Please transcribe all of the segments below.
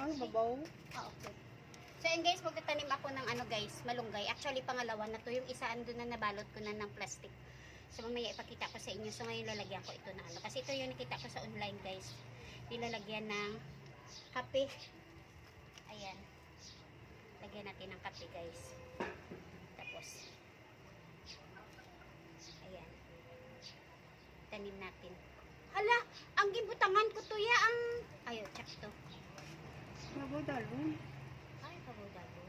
Ang babaw. Okay. So yun guys, magtatanim ako ng ano guys, malunggay. Actually pangalawa na to, yung isa andun na nabalot ko na ng plastic. So mamaya ipakita ko sa inyo. So ngayon lalagyan ko ito na ano. Kasi ito yung nakita ko sa online guys. Nilalagyan ng kape. Ayan. Lagyan natin ng kape guys. Tapos ayan. Tanim natin. Hala, ang gibutangan ko to ya ang ayo, check to. Babaw dalon. Ay, kabudalo.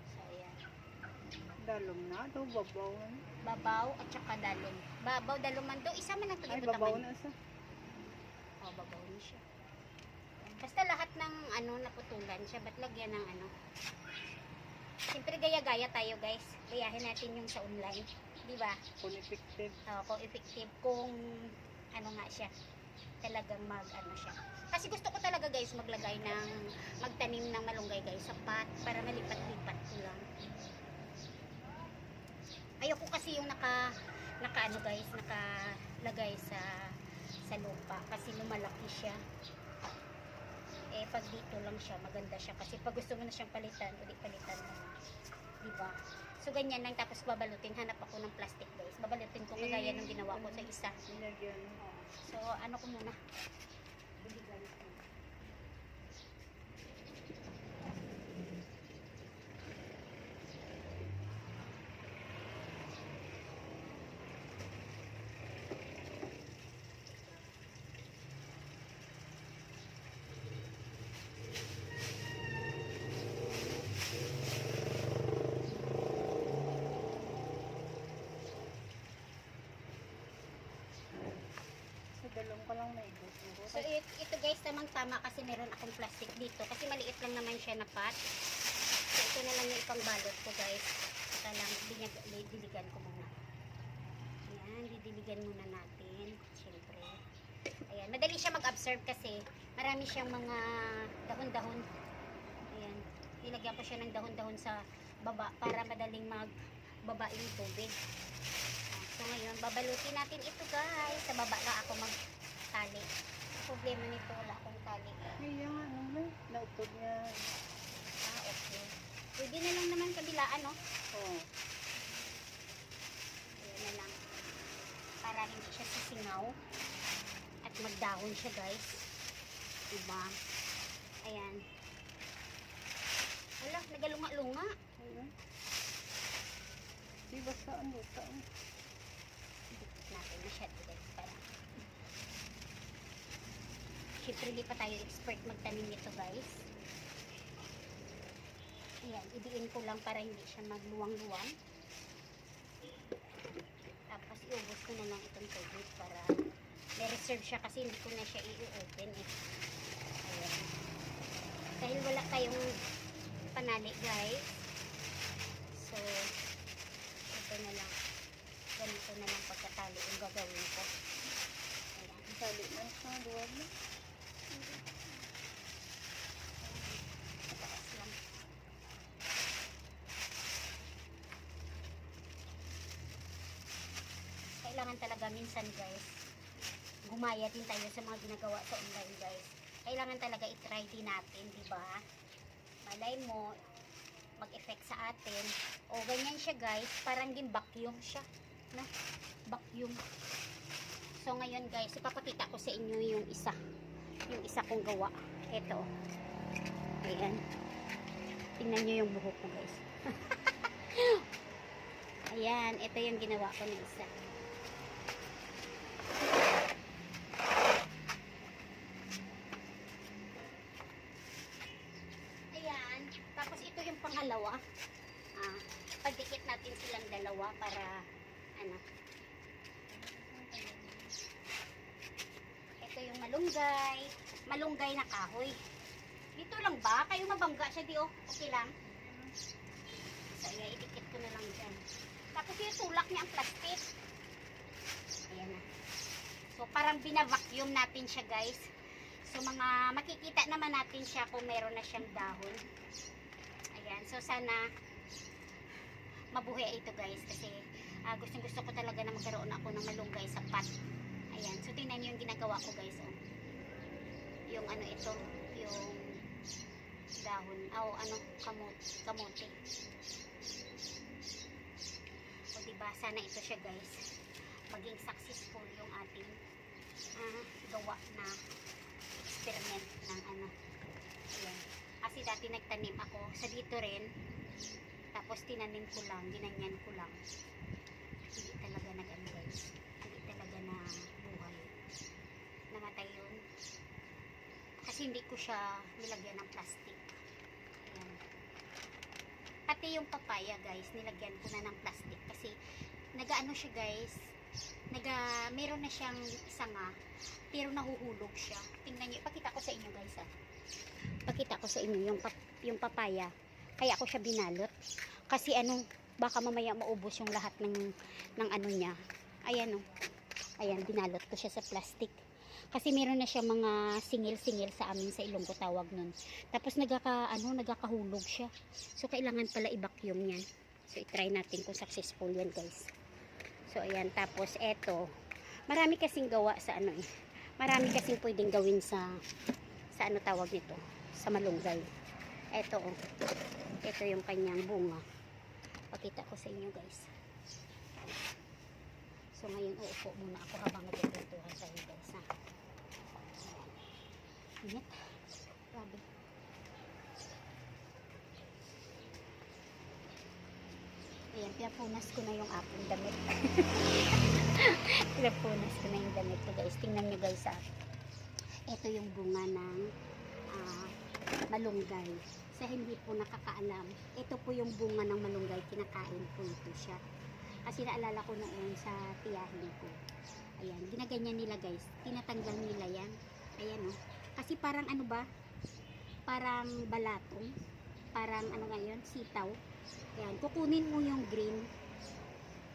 So ayan. Dalong na. Ito babaw. Babaw at saka dalong. Babaw, dalong man do. Isa man ang Ay, tugibutangan. babaw na sa. Oh, babaw na siya. Basta lahat ng ano naputulan siya, ba't lagyan ng ano? Siyempre gaya-gaya tayo guys. Gayahin natin yung sa online. Di ba? Kung effective. Kung effective, kung ano nga siya. Talagang mag ano siya. Kasi gusto ko talaga guys magtanim ng malunggay guys sa pot para malipat-lipat ko lang. Ayoko kasi yung ano guys, nakalagay sa lupa kasi lumalaki siya. Eh pag dito lang siya, maganda siya kasi pag gusto mo na siyang palitan, ulit palitan mo na. Diba? So ganyan lang, tapos babalutin, hanap ako ng plastic guys. Babalutin ko kagaya ng ginawa ko sa isa. Nilagyan. So ano ko muna. Biligan ko. Dalong ka lang na igot. So ito guys, tamang-tama kasi meron akong plastic dito kasi maliit lang naman siya na pot. So ito na lang yung ipangbalot ko guys. Ito lang, didiligan ko muna. Ayan, didiligan muna natin. Siyempre. Ayan, madali siya mag-absorb kasi marami siyang mga dahon-dahon. Ayan, nilagyan ko siya ng dahon-dahon sa baba para madaling magbaba yung tubig. So ngayon, babalutin natin ito guys. Sa baba lang ako magtali. Problema nito, wala akong tali. Kaya nga, ano ba? Nautod niya. Okay. Pwede na lang naman kabilaan, no? Oo. Ayan na lang. Para hindi siya sisingaw. At magdahon siya guys. Diba? Ayan. Wala, nagalunga-lunga. Ayan. Di ba saan? Saan? Natin masyado guys. Para syempre di pa tayo expert magtanim nito guys. Ayan, idiin ko lang para hindi siya magluwang-luwang. Tapos iubos ko na lang itong tubig para may reserve siya kasi hindi ko na siya i-open eh. Ayan. Dahil wala tayong panali guys. So ito na lang. Ganito na lang pagkatali yung gagawin ko. Ayan. Tali na sa duwag na. Mataas lang. Kailangan talaga minsan guys, gumaya din tayo sa mga ginagawa sa online guys. Kailangan talaga i-try din natin, di ba? Malay mo, mag-effect sa atin. O ganyan siya guys, parang din vacuum siya. No? Vacuum. So ngayon guys, ipapakita ko sa inyo yung isa. Yung isa kong gawa. Ito. Ayan. Tingnan nyo yung buhok ko guys. Ayan, ito yung ginawa ko ng isa. Ayan. Tapos ito yung pangalawa. Pagdikit natin silang dalawa para ano. Ito yung malunggay. Malunggay na kahoy. Dito lang ba? Kayo mabangga siya di oh. Okay lang. So ayan, idikit ko na lang dyan. Tapos yung tulak niya ang plastic. Ayan na. So parang binavacuum natin siya guys. So mga makikita naman natin siya kung meron na siyang dahon. Ayan. So sana mabuhay ito guys kasi gustong gusto ko talaga na magkaroon ako ng malunggay sa pot. Ayan. So tingnan niyo yung ginagawa ko guys. Oh. Yung ano ito. yung dahon, ano, kamote. O diba, sana ito siya guys, maging successful yung ating gawa na experiment ng ano. Ayan. Kasi dati nagtanim ako sa dito rin, tapos tinanim ko lang, ginanyan ko lang. Hindi talaga nag-ano guys, hindi talaga na buhay. Namatay yun. Kasi hindi ko siya nilagyan ng plastic. Ayan. Pati yung papaya guys, nilagyan ko na ng plastic kasi nagaano siya guys, meron na siyang sanga, pero nahuhulog siya. Tingnan niyo, pakita ko sa inyo guys Pakita ko sa inyo yung papaya. Kaya ako siya binalot. Kasi ano, baka mamaya maubos yung lahat ng ano niya. Ayan oh. Ayan, binalot ko siya sa plastic. Kasi meron na siya mga singil-singil sa amin sa Ilonggo tawag nun. Tapos nagkakahulog siya. So kailangan pala i-vacuum yan. So i-try natin kung successful yan guys. So ayan, tapos eto. Marami kasing gawa sa ano Marami kasing pwedeng gawin sa ano tawag nito, sa malunggay. Eto oh. Ito yung kanyang bunga. Pakita ko sa inyo guys. So ngayon uupo muna ako habang nagkukwentuhan sa inyo guys Init. Grabe. Ayan, pinapunas ko na yung aking damit. Pinapunas ko na yung damit ko guys. Tingnan nyo guys Ito yung bunga ng malunggay. Sa hindi po nakakaalam, ito po yung bunga ng malunggay. Kinakain po ito siya. Kasi naalala ko noon sa tiyahin ko. Ayan, ginaganyan nila guys. Tinatanggal nila yan. Ayan oh. Kasi parang ano ba? Parang balatong. Parang ano ngayon? Sitaw. Ayan, kukunin mo yung green.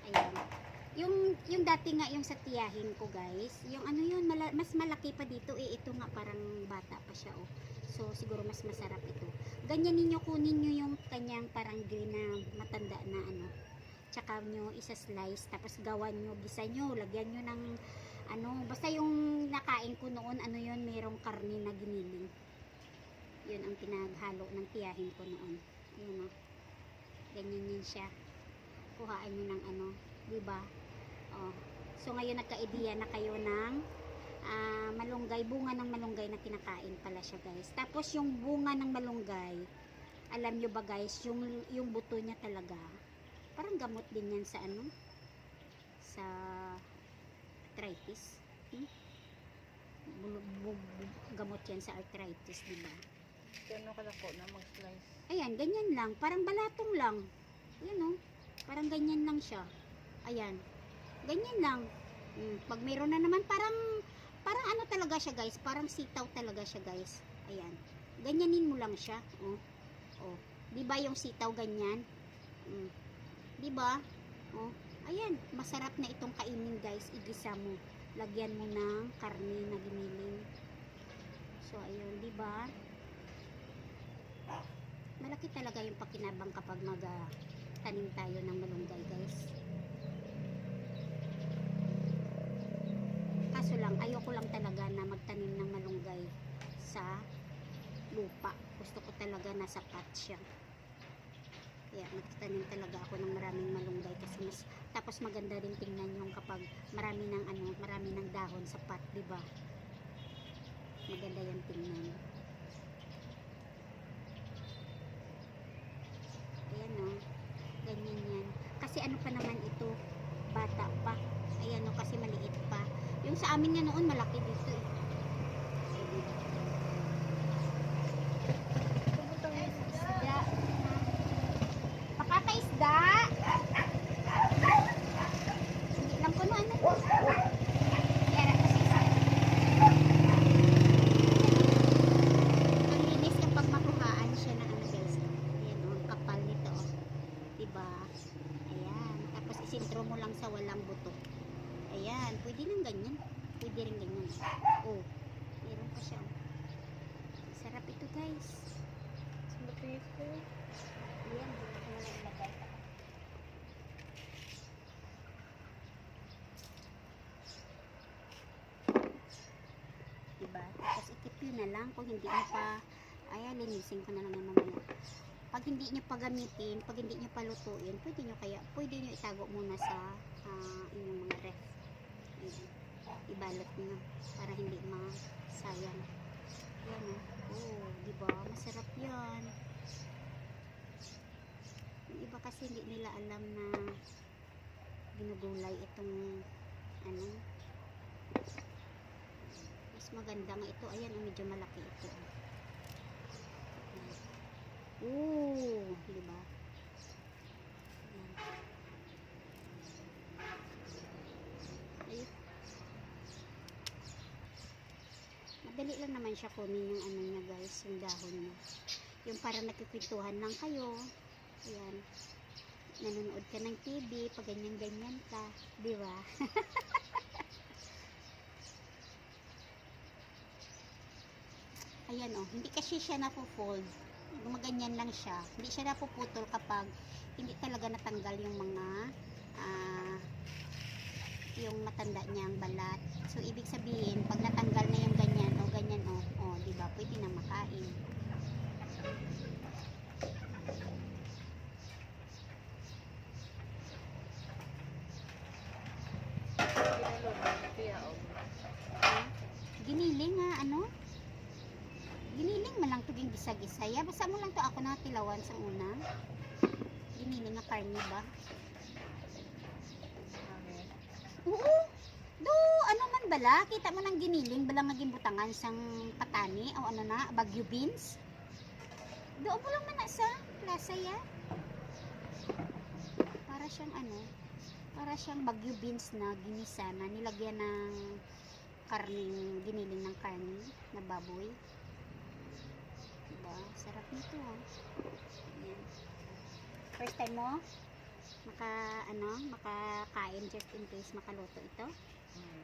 Ayan. Yung dati nga yung sa tiyahin ko guys, yung ano yun, mas malaki pa dito ito nga parang bata pa siya oh. So siguro mas masarap ito. Ganyan ninyo, kunin nyo yung kanyang parang green na matanda na ano. Tsaka nyo isa-slice, tapos gawan nyo, gisa nyo, lagyan nyo ng ano, basta yung nakain ko noon, ano yun, merong karne na giniling. Yun ang pinaghalo ng tiyahin ko noon. Yun oh. Ganyan yun siya. Kuhaan nyo ng ano, diba? Oh. So ngayon nagka-idea na kayo ng malunggay, bunga ng malunggay na kinakain pala siya guys. Tapos yung bunga ng malunggay, alam nyo ba guys, yung buto niya talaga, parang gamot din yan sa ano, sa arthritis. Gamot yan sa arthritis, diba? Gano'n kalako na mag-slice. Ayan, ganyan lang, parang balatong lang. Ayan oh, parang ganyan lang siya. Ayan, ganyan lang. Pag meron na naman, parang ano talaga siya guys, parang sitaw talaga siya guys. Ayan, ganyanin mo lang siya. Oh, oh, diba yung sitaw ganyan? Diba? Oh, ayan, masarap na itong kainin guys. Igisa mo, lagyan mo ng karne na giniling. So ayun, diba? Malaki talaga yung pakinabang kapag tanim tayo ng malunggay guys. Kaso lang, ayoko lang talaga na magtanim ng malunggay sa lupa. Gusto ko talaga nasa pot siya. Kaya magtanim talaga ako ng maraming malunggay kasi tapos maganda rin tingnan yung kapag marami ng dahon sa pot, di ba? Maganda yung tingnan. Ayan oh, ganyan yan. Kasi ano pa naman ito, bata pa. Ayan oh, kasi maliit pa. Yung sa amin nga noon malaki dito eh. Isda. Pakakaisda. Hindi lang ko na ano. Kaya kasi ang linis kapag makuhaan siya na ano guys. Ayan oh, ang kapal nito oh. Diba? Ayan. Tapos isintro mo lang sa walang buto. Ayan. Pwede nang ganyan. Pwede rin ganyan. Oh. Meron pa siya. Sarap ito guys. Matiis ko. Ayan. Dito ko na ilagay. Diba? Tapos yun na lang. Kung hindi nyo pa, ayan, linisin ko na lang yung mamaya. Pag hindi nyo pa gamitin, pag hindi nyo pa lutuin, pwede nyo itago muna sa inyong mga ref. Ayan. Ibalot nyo para hindi masayang. Yan oh, diba? Masarap yan. Yung iba kasi hindi nila alam na ginugulay itong ano. Mas maganda nga ito. Ayan, medyo malaki ito. Oh, diba? Ayan. Ayun. Madali lang naman siya kunin yung ano niya guys, yung dahon niya. Yung para nagkikwentuhan lang kayo. Ayan. Nanonood ka ng TV, pag ganyan-ganyan ka. Diba? Ayan oh, hindi kasi siya napo-fold. Gumaganyan lang siya. Hindi siya napuputol kapag hindi talaga natanggal yung mga yung matanda niyang balat. So ibig sabihin, pag natanggal na yung ganyan o, di ba? Pwede na makain. Giniling nga ano? Giniling man lang to ging gisa-gisa. Ya, basta mo lang to ako na tilawan sa una. Giniling nga karni ba? Oo. Do, ano man bala? Kita mo ng giniling bala nga gimbutangan sang patani o ano na, bagyo beans. Do mo lang man na sa lasa ya. Para siyang ano, para siyang bagyo beans na ginisa na nilagyan ng karning giniling ng karni na baboy. Diba? Sarap nito oh. Ayan. First time mo makakain just in case makaluto ito. Ayan.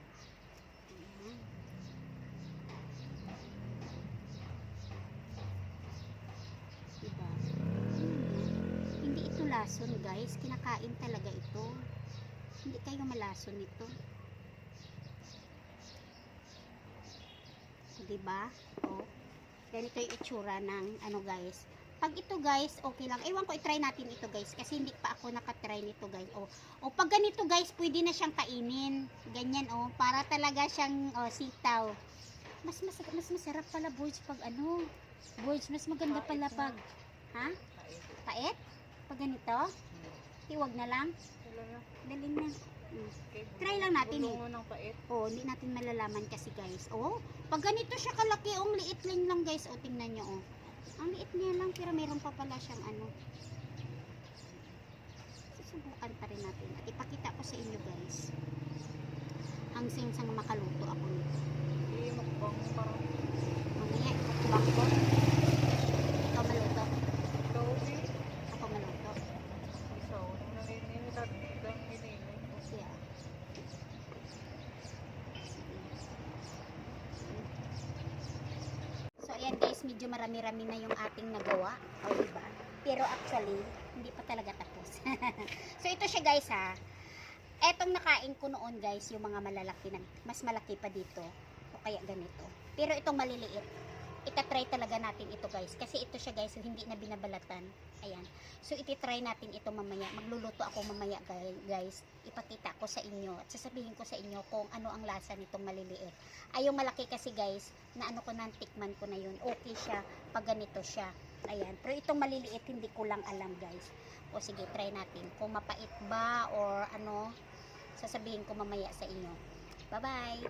Diba? Hindi ito lason guys, kinakain talaga ito. Hindi kayo malason ito. Diba? Oh. Ganito yung itsura ng ano guys. Pag ito guys, okay lang. Ewan ko, i-try natin ito guys. Kasi hindi pa ako nakatry nito guys. O pag ganito guys, pwede na siyang kainin. Ganyan oh. Para talaga siyang sitaw. Mas masarap pala boys pag ano. Boys, mas maganda pala pag. Ha? Pait? Pag ganito? Tiwag na lang. Dalhin na. Try lang natin eh. Oh, hindi natin malalaman kasi guys. Oh, pag ganito siya kalaki, ang liit lang guys. Oh, tingnan nyo oh. Ang liit niya lang, pero meron pa pala siyang ano. Susubukan pa rin natin. At ipakita ko sa inyo guys. Hanggang sa makaluto ako nito. Mamaya, ikakubang ko. Ikaw maluto. Ako maluto. Kasi ah. So ayan guys, medyo marami-rami na yung ating nagawa. O diba? Pero actually, hindi pa talaga tapos. So ito siya guys ha. Etong nakain ko noon guys, yung mga malalaki na, mas malaki pa dito. O kaya ganito. Pero itong maliliit, itatry talaga natin ito guys. Kasi ito siya guys, so hindi na binabalatan. Ayan. So ititry natin ito mamaya. Magluluto ako mamaya guys. Ipakita ko sa inyo at sasabihin ko sa inyo kung ano ang lasa nitong maliliit. Ay yung malaki kasi guys, na ano ko na, tikman ko na yun. Okay siya pag ganito siya. Ayan. Pero itong maliliit, hindi ko lang alam guys. O sige, try natin. Kung mapait ba or ano, sasabihin ko mamaya sa inyo. Bye-bye!